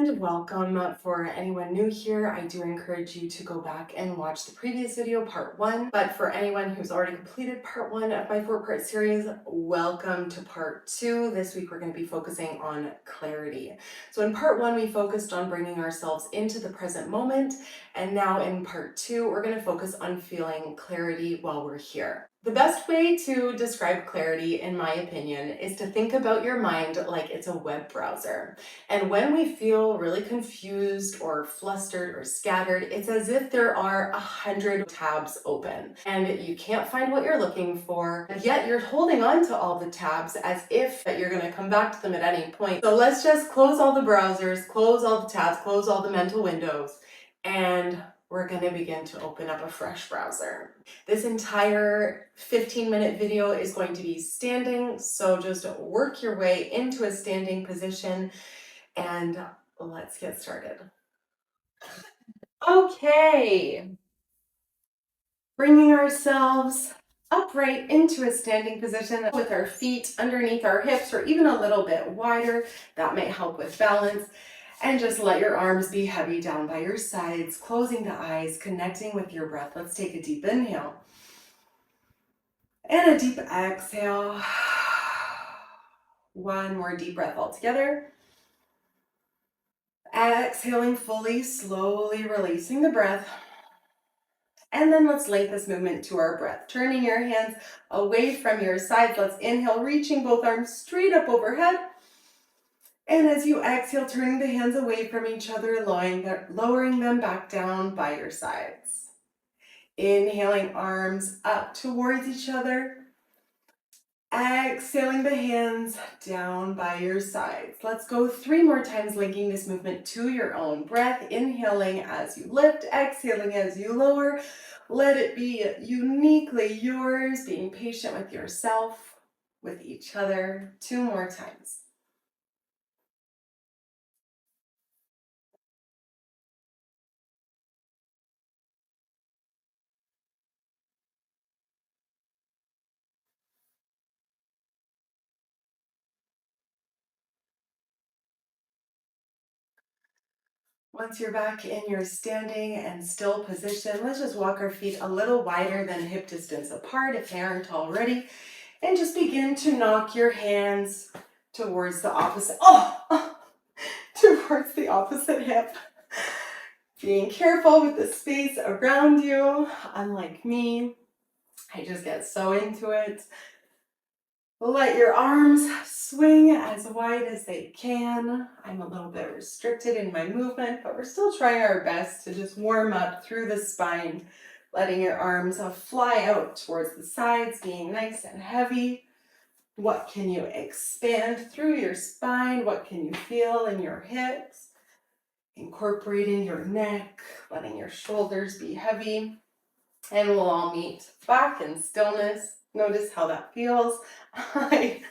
and welcome. For anyone new here, I do encourage you to go back and watch the previous video, part 1. But for anyone who's already completed part 1 of my 4-part series, welcome to part 2. This week we're going to be focusing on clarity. So in part 1, we focused on bringing ourselves into the present moment, and now in part 2, we're going to focus on feeling clarity while we're here. The best way to describe clarity, in my opinion, is to think about your mind like it's a web browser. And when we feel really confused or flustered or scattered, it's as if there are 100 tabs open and you can't find what you're looking for, yet you're holding on to all the tabs as if that you're going to come back to them at any point. So let's just close all the browsers, close all the tabs, close all the mental windows, and we're going to begin to open up a fresh browser. This entire 15-minute video is going to be standing, so just work your way into a standing position and let's get started. Okay, bringing ourselves upright into a standing position with our feet underneath our hips or even a little bit wider. That may help with balance. And just let your arms be heavy down by your sides, closing the eyes, connecting with your breath. Let's take a deep inhale and a deep exhale. One more deep breath all together. Exhaling fully, slowly releasing the breath. And then let's link this movement to our breath. Turning your hands away from your sides. Let's inhale, reaching both arms straight up overhead. And as you exhale, turning the hands away from each other, lowering them back down by your sides. Inhaling, arms up towards each other. Exhaling, the hands down by your sides. Let's go 3 more times, linking this movement to your own breath. Inhaling as you lift, exhaling as you lower. Let it be uniquely yours, being patient with yourself, with each other. 2 more times. Once you're back in your standing and still position, let's just walk our feet a little wider than hip distance apart if they aren't already. And just begin to knock your hands towards the opposite, towards the opposite hip. Being careful with the space around you. Unlike me, I just get so into it. Let your arms swing as wide as they can. I'm a little bit restricted in my movement, but we're still trying our best to just warm up through the spine, letting your arms fly out towards the sides, being nice and heavy. What can you expand through your spine? What can you feel in your hips? Incorporating your neck, letting your shoulders be heavy. And we'll all meet back in stillness. Notice how that feels. I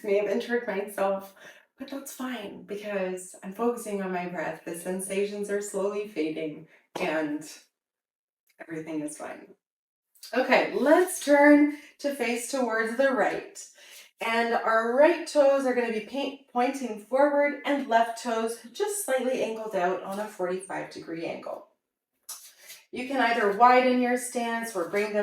may have injured myself, but that's fine because I'm focusing on my breath. The sensations are slowly fading and everything is fine. Okay, let's turn to face towards the right. And our right toes are going to be pointing forward and left toes just slightly angled out on a 45-degree angle. You can either widen your stance or bring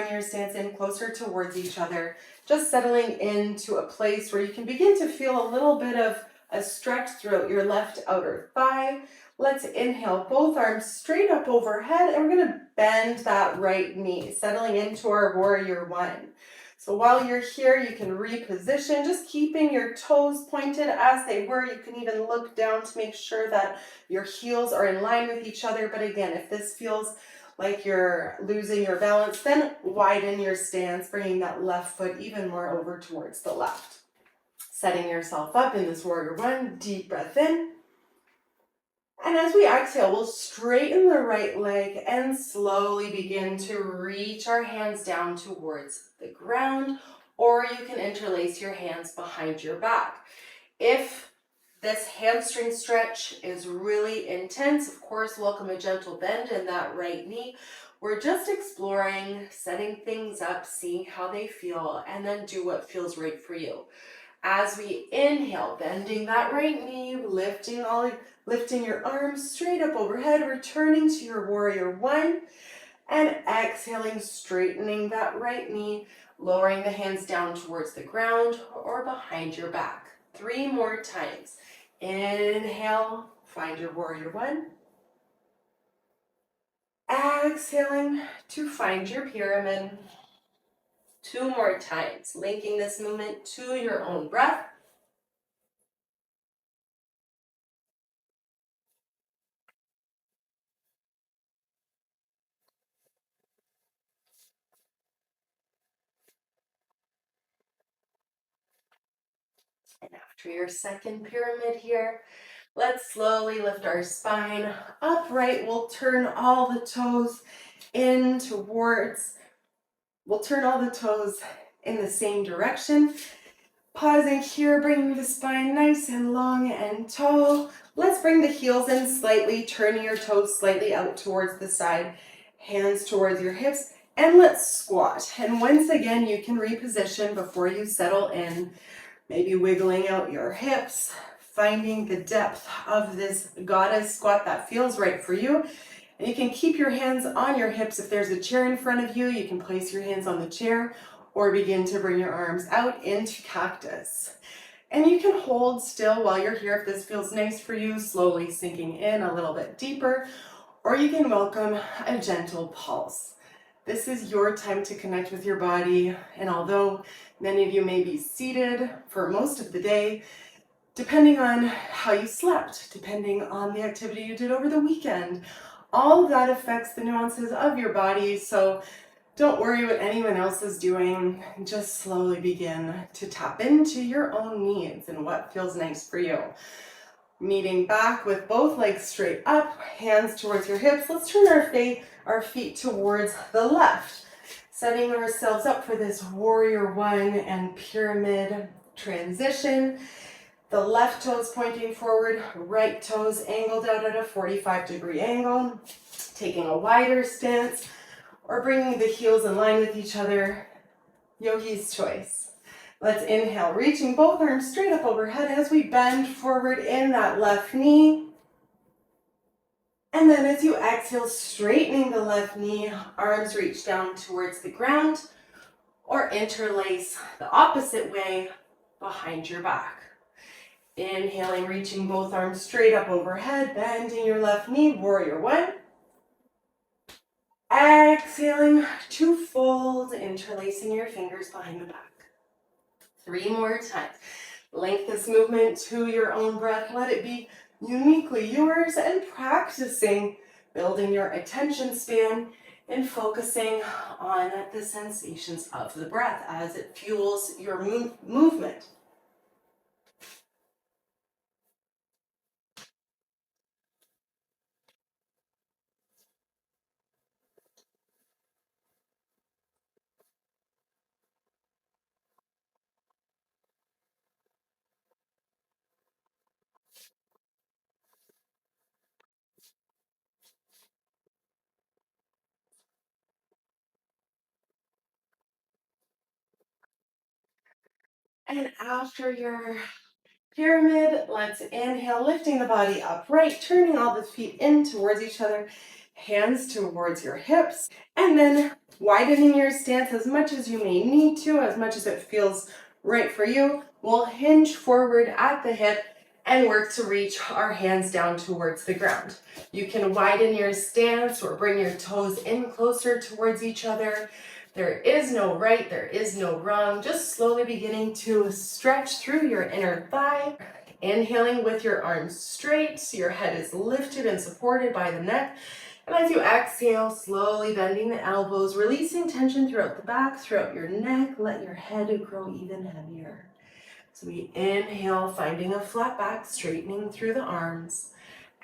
your stance in closer towards each other, just settling into a place where you can begin to feel a little bit of a stretch throughout your left outer thigh. Let's inhale, both arms straight up overhead, and we're going to bend that right knee, settling into our warrior 1. So while you're here, you can reposition, just keeping your toes pointed as they were. You can even look down to make sure that your heels are in line with each other. But again, if this feels like you're losing your balance, then widen your stance, bringing that left foot even more over towards the left. Setting yourself up in this warrior 1, deep breath in. And as we exhale, we'll straighten the right leg and slowly begin to reach our hands down towards the ground, or you can interlace your hands behind your back. If this hamstring stretch is really intense, of course, welcome a gentle bend in that right knee. We're just exploring, setting things up, seeing how they feel, and then do what feels right for you. As we inhale, bending that right knee, lifting your arms straight up overhead, returning to your warrior one, and exhaling, straightening that right knee, lowering the hands down towards the ground or behind your back. 3 more times. Inhale, find your warrior one. Exhaling to find your pyramid. 2 more times, linking this movement to your own breath. And after your second pyramid here, let's slowly lift our spine upright. We'll turn all the toes in towards, we'll turn all the toes in the same direction. Pausing here, bringing the spine nice and long and tall. Let's bring the heels in slightly, turning your toes slightly out towards the side, hands towards your hips, and let's squat. And once again, you can reposition before you settle in. Maybe wiggling out your hips, finding the depth of this goddess squat that feels right for you. And you can keep your hands on your hips. If there's a chair in front of you, you can place your hands on the chair or begin to bring your arms out into cactus. And you can hold still while you're here if this feels nice for you, slowly sinking in a little bit deeper, or you can welcome a gentle pulse. This is your time to connect with your body, and although many of you may be seated for most of the day, depending on how you slept, depending on the activity you did over the weekend, all of that affects the nuances of your body, so don't worry what anyone else is doing. Just slowly begin to tap into your own needs and what feels nice for you. Meeting back with both legs straight up, hands towards your hips. Let's turn our feet towards the left, setting ourselves up for this warrior one and pyramid transition. The left toes pointing forward, right toes angled out at a 45-degree angle, taking a wider stance or bringing the heels in line with each other, yogi's choice. Let's inhale, reaching both arms straight up overhead as we bend forward in that left knee. And then as you exhale, straightening the left knee, arms reach down towards the ground or interlace the opposite way behind your back. Inhaling, reaching both arms straight up overhead, bending your left knee, warrior one. Exhaling to fold, interlacing your fingers behind the back. 3 more times. Link this movement to your own breath. Let it be uniquely yours, and practicing building your attention span and focusing on the sensations of the breath as it fuels your movement. And after your pyramid, let's inhale, lifting the body upright, turning all the feet in towards each other, hands towards your hips, and then widening your stance as much as you may need to, as much as it feels right for you. We'll hinge forward at the hip and work to reach our hands down towards the ground. You can widen your stance or bring your toes in closer towards each other. There is no right, there is no wrong. Just slowly beginning to stretch through your inner thigh. Inhaling with your arms straight, so your head is lifted and supported by the neck. And as you exhale, slowly bending the elbows, releasing tension throughout the back, throughout your neck. Let your head grow even heavier. So we inhale, finding a flat back, straightening through the arms.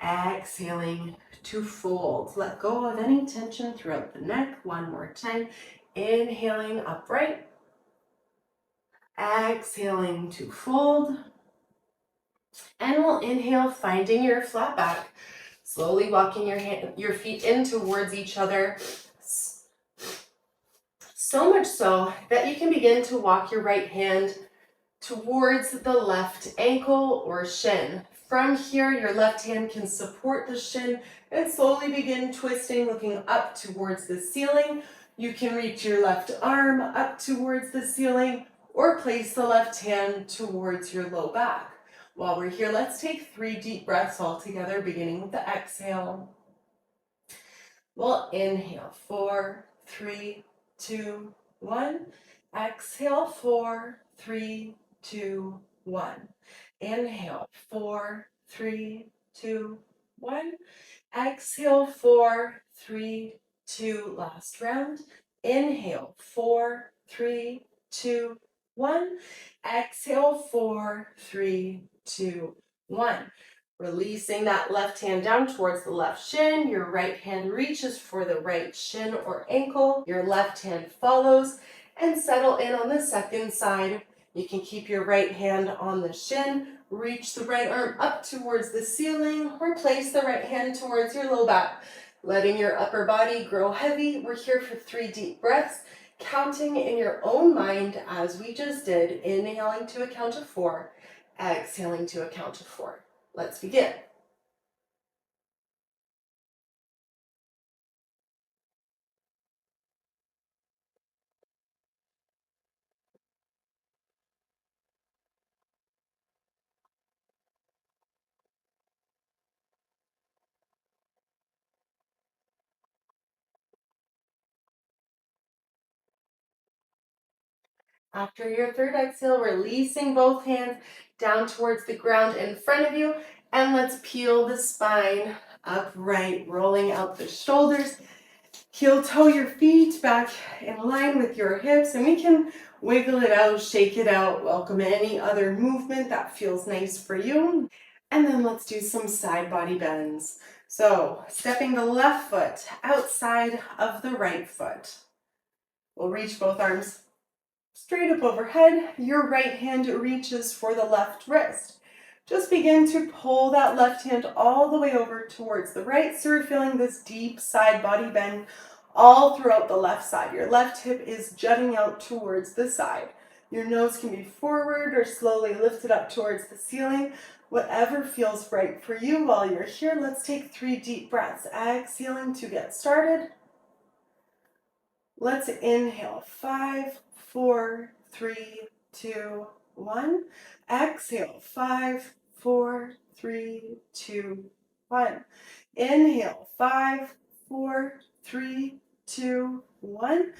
Exhaling to fold. Let go of any tension throughout the neck. 1 more time. Inhaling upright. Exhaling to fold. And we'll inhale, finding your flat back. Slowly walking your feet in towards each other. So much so that you can begin to walk your right hand towards the left ankle or shin. From here, your left hand can support the shin and slowly begin twisting, looking up towards the ceiling. You can reach your left arm up towards the ceiling or place the left hand towards your low back. While we're here, let's take 3 deep breaths all together, beginning with the exhale. We'll inhale, 4, 3, 2, 1. Exhale, 4, 3, 2, 1. Inhale, 4, 3, 2, 1. Exhale, 4, 3, 2. Last round. Inhale, 4, 3, 2, 1. Exhale, 4, 3, 2, 1. Releasing that left hand down towards the left shin. Your right hand reaches for the right shin or ankle. Your left hand follows and settle in on the second side. You can keep your right hand on the shin, reach the right arm up towards the ceiling, or place the right hand towards your low back, letting your upper body grow heavy. We're here for 3 deep breaths, counting in your own mind as we just did, inhaling to a count of 4, exhaling to a count of 4. Let's begin. After your third exhale, releasing both hands down towards the ground in front of you. And let's peel the spine upright, rolling out the shoulders. Heel toe your feet back in line with your hips, and we can wiggle it out, shake it out, welcome any other movement that feels nice for you. And then let's do some side body bends. So stepping the left foot outside of the right foot. We'll reach both arms straight up overhead. Your right hand reaches for the left wrist. Just begin to pull that left hand all the way over towards the right. So we're feeling this deep side body bend all throughout the left side. Your left hip is jutting out towards the side. Your nose can be forward or slowly lifted up towards the ceiling. Whatever feels right for you. While you're here, let's take 3 deep breaths. Exhaling to get started. Let's inhale, 5, 4, 3, 2, 1. Exhale, 5, 4, 3, 2, 1. Inhale, 5, 4, 3, 2, 1.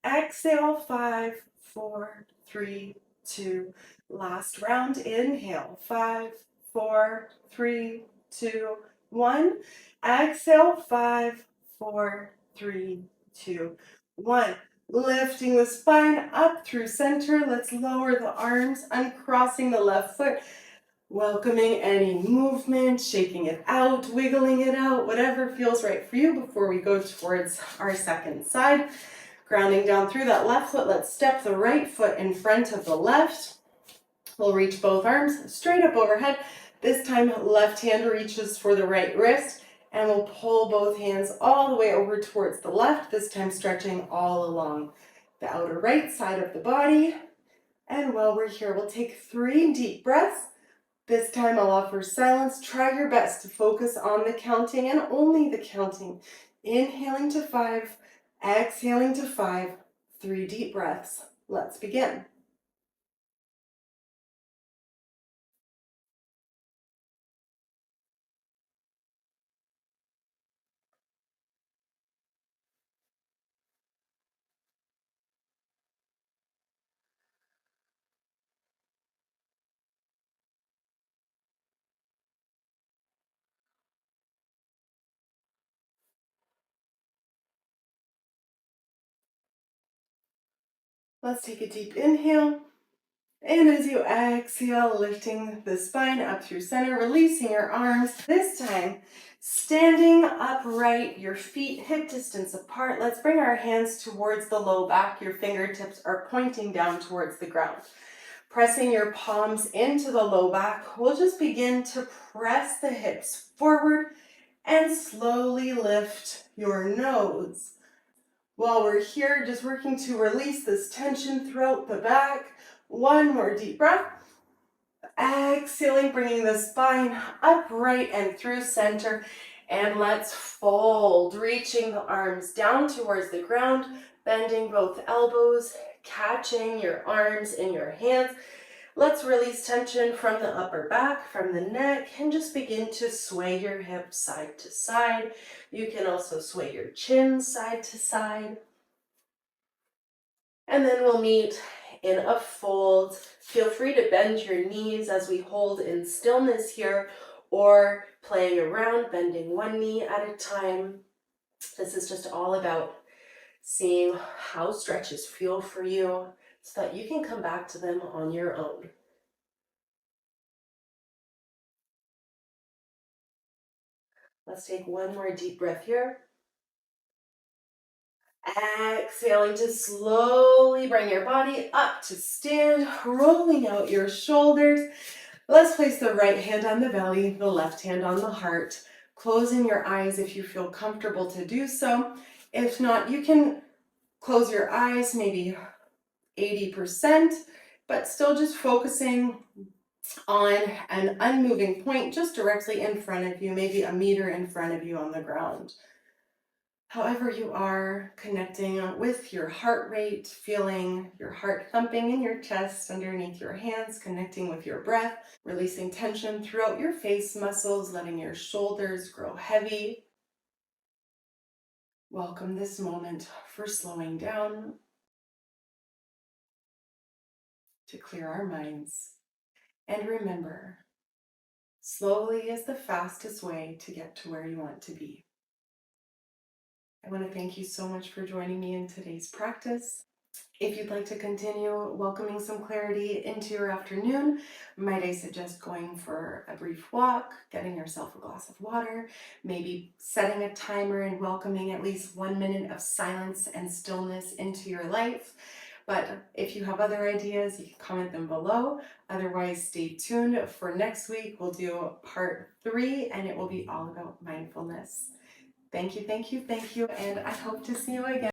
Exhale, 5, 4, 3, 2. Last round, inhale, 5, 4, 3, 2, 1. Exhale, 5, 4, 3, 2, 1. Lifting the spine up through center. Let's lower the arms, uncrossing the left foot, welcoming any movement, shaking it out, wiggling it out, whatever feels right for you before we go towards our second side. Grounding down through that left foot, let's step the right foot in front of the left. We'll reach both arms straight up overhead. This time, left hand reaches for the right wrist. And we'll pull both hands all the way over towards the left, this time stretching all along the outer right side of the body. And while we're here, we'll take 3 deep breaths. This time I'll offer silence. Try your best to focus on the counting and only the counting. Inhaling to 5, exhaling to 5, 3 deep breaths. Let's begin. Let's take a deep inhale. And as you exhale, lifting the spine up through center, releasing your arms. This time, standing upright, your feet hip distance apart. Let's bring our hands towards the low back. Your fingertips are pointing down towards the ground. Pressing your palms into the low back, we'll just begin to press the hips forward and slowly lift your nose. While we're here, just working to release this tension throughout the back, One more deep breath. Exhaling, bringing the spine upright and through center. And let's fold, reaching the arms down towards the ground, bending both elbows, catching your arms in your hands. Let's release tension from the upper back, from the neck, and just begin to sway your hips side to side. You can also sway your chin side to side. And then we'll meet in a fold. Feel free to bend your knees as we hold in stillness here, or playing around, bending one knee at a time. This is just all about seeing how stretches feel for you so that you can come back to them on your own. Let's take one more deep breath here. Exhaling to slowly bring your body up to stand, rolling out your shoulders. Let's place the right hand on the belly, the left hand on the heart, closing your eyes if you feel comfortable to do so. If not, you can close your eyes maybe 80%, but still just focusing on an unmoving point just directly in front of you, maybe a meter in front of you on the ground. However you are, connecting with your heart rate, feeling your heart thumping in your chest underneath your hands, connecting with your breath, releasing tension throughout your face muscles, letting your shoulders grow heavy. Welcome this moment for slowing down to clear our minds. And remember, slowly is the fastest way to get to where you want to be. I want to thank you so much for joining me in today's practice. If you'd like to continue welcoming some clarity into your afternoon, might I suggest going for a brief walk, getting yourself a glass of water, maybe setting a timer and welcoming at least 1 minute of silence and stillness into your life. But if you have other ideas, you can comment them below. Otherwise, stay tuned for next week. We'll do part 3 and it will be all about mindfulness. Thank you, thank you, thank you, and I hope to see you again.